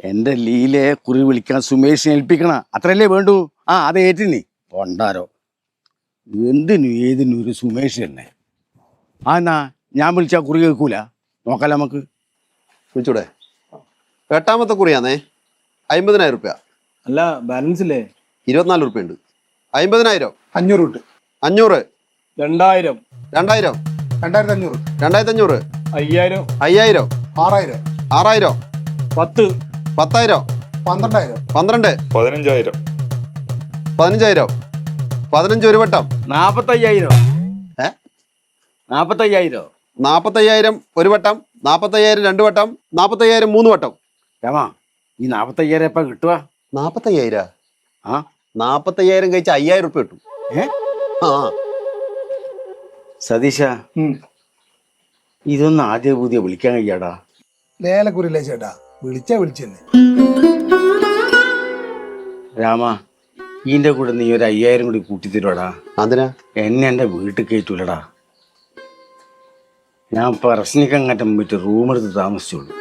എന്റെ ലീലെ കുറി വിളിക്കാൻ സുമേഷിനെ ഏൽപ്പിക്കണ അത്രയല്ലേ വേണ്ടു. ആ അത് ഏറ്റിനി പൊണ്ടാരോ എന്തിനു ഏതിനും ഒരു സുമേഷ് തന്നെ. ആ എന്നാ ഞാൻ വിളിച്ചാ കുറി കേൾക്കൂല. നോക്കാലോ നമുക്ക്. വിളിച്ചൂടെ? 8ാമത്തെ കുറിയാന്നേ. 50,000 റുപ്യ. അല്ല ബാലൻസ് ഇല്ലേ? 24 റുപ്യ ഉണ്ട്. 50,000. 500 കിട്ടും. 500. 2000. 2000. 2500. 2500. 5000. 5000. 6000. 6000. 10. 10,000. 12,000. 12. 15,000. 15,000. 15 ഒരു വട്ടം. 45,000. 45,000. 45,000 ഒരു വട്ടം. 45,000 2 വട്ടം. 45,000 3 വട്ടം. രാമാ ഈ 45,000 എപ്പ കിട്ടുക? 45,000. ആ 45,000 കഴിച്ച 5,000 റുപ്യ കിട്ടും. ആ സതീശ ഇതൊന്നും ആദ്യ പുതിയ വിളിക്കാൻ കഴിയാടാ. ലേലക്കുരില്ലേ ചേട്ടാ, വിളിച്ചെന്നെ. രാമ ഇതിന്റെ കൂടെ നീ ഒരു 5,000 കൂടി കൂട്ടിത്തരുവാടാ. അതിനാ എന്നെ എന്റെ വീട്ടിൽ കയറ്റൂലടാ. ഞാൻ പറശ്ശിനിക്കങ്ങറ്റം പോയിട്ട് റൂമെടുത്ത് താമസിച്ചോളൂ.